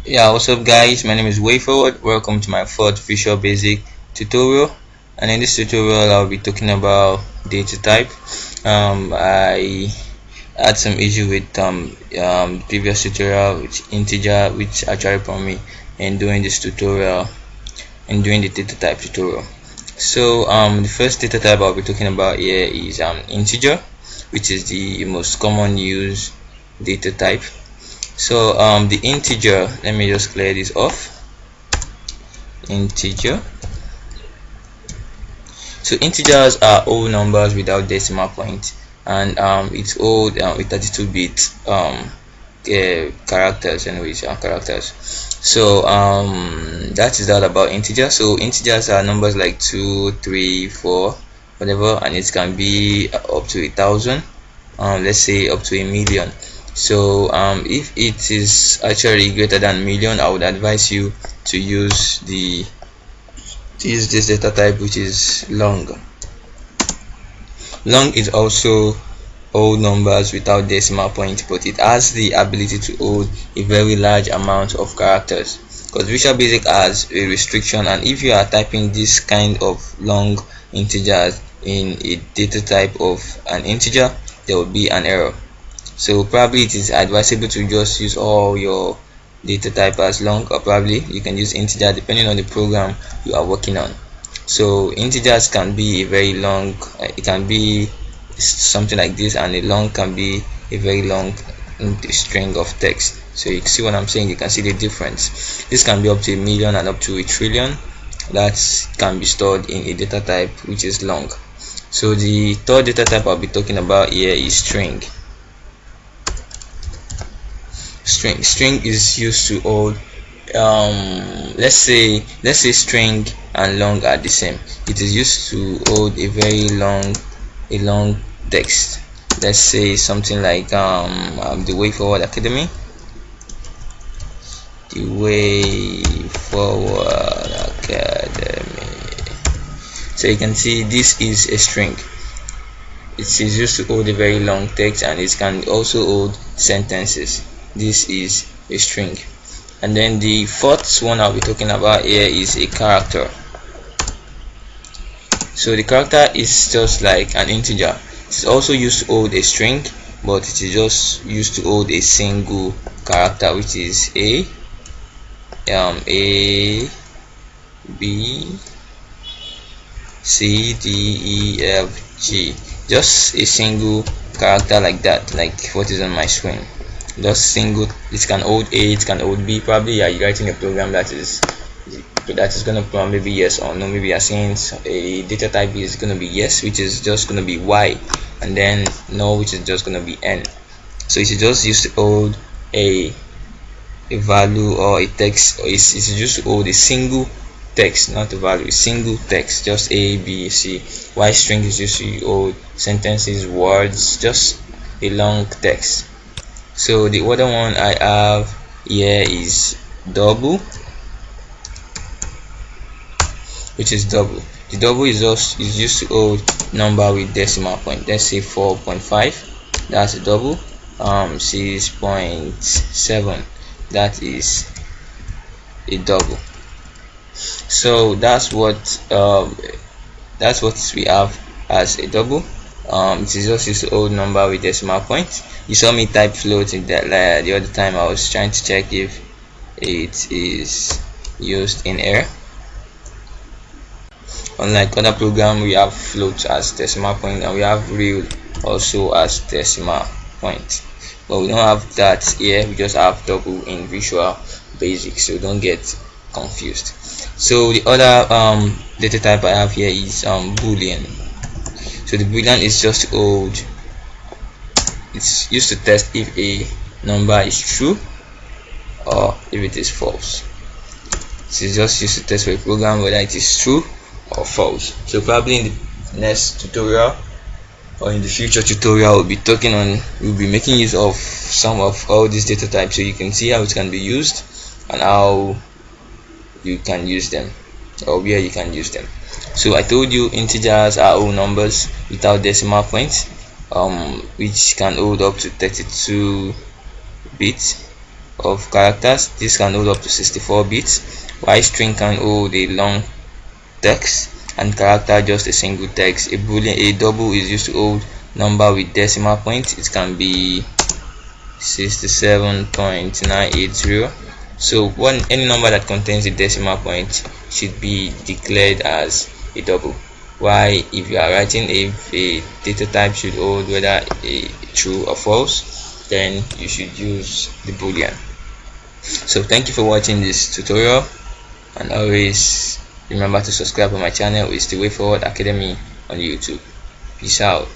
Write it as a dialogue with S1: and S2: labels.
S1: Yeah, what's up guys, my name is WayForward. Welcome to my fourth Visual Basic tutorial, and in this tutorial I'll be talking about data type. I had some issue with previous tutorial with integer, which actually prompted me in doing this tutorial and doing the data type tutorial. So the first data type I'll be talking about here is integer, which is the most common used data type. So the integer, let me just clear this off. Integer. So integers are whole numbers without decimal point, and it's old with 32-bit characters, anyways, characters. So that is that about integer. So integers are numbers like 2, 3, 4, whatever, and it can be up to 1,000. Let's say up to 1,000,000. So if it is actually greater than million, I would advise you to use this data type, which is long. Long is also whole numbers without decimal point, but it has the ability to hold a very large amount of characters, because Visual Basic has a restriction, and if you are typing this kind of long integers in a data type of an integer, there will be an error. So probably it is advisable to just use all your data type as long, or probably you can use integer depending on the program you are working on. So integers can be a very long, it can be something like this, and a long can be a very long string of text. So you see what I'm saying, you can see the difference. This can be up to 1,000,000 and up to 1,000,000,000. That can be stored in a data type which is long. So the third data type I'll be talking about here is string. String is used to hold let's say string and long are the same. It is used to hold a very long text. Let's say something like the Way Forward Academy. The Way Forward Academy. So you can see this is a string. It is used to hold a very long text, and it can also hold sentences. This is a string. And then the fourth one I'll be talking about here is a character. So the character is just like an integer. It's also used to hold a string, but it is just used to hold a single character, which is A, B, C, D, E, F, G. Just a single character like that, like what is on my screen. Just single. It can hold A, it can hold B. Probably you're writing a program that is gonna probably be yes or no. Maybe you're saying a data type is gonna be yes, which is just gonna be Y, and then no, which is just gonna be N. So it's just used to hold a value or a text, or it's used to hold a single text, not a value, a single text, just A, B, C. Y string is used to hold sentences, words, just a long text. So the other one I have here is double, which is double. The double is used to hold number with decimal point. Let's say 4.5, that's a double. 6.7, that is a double. So that's what we have as a double. It is just used to hold number with decimal point. You saw me type float in that the other time. I was trying to check if it is used in error. Unlike other program, we have float as decimal point, and we have real also as decimal point, but we don't have that here. We just have double in Visual Basic, so don't get confused. So the other data type I have here is Boolean. So the Boolean is just to hold, it's used to test if a number is true or if it is false. It is just used to test for a program whether it is true or false. So probably in the next tutorial or in the future tutorial, we'll be making use of some of all these data types, so you can see how it can be used and how you can use them, or where you can use them. So I told you integers are whole numbers without decimal points, which can hold up to 32 bits. of characters. This can hold up to 64 bits, while string can hold a long text and character just a single text. A boolean, a double is used to hold number with decimal point. It can be 67.980. so any number that contains a decimal point should be declared as a double. Why, if you are writing if a data type should hold whether a true or false, then you should use the boolean. So thank you for watching this tutorial, and always remember to subscribe to my channel. It's the Way Forward Academy on YouTube. Peace out.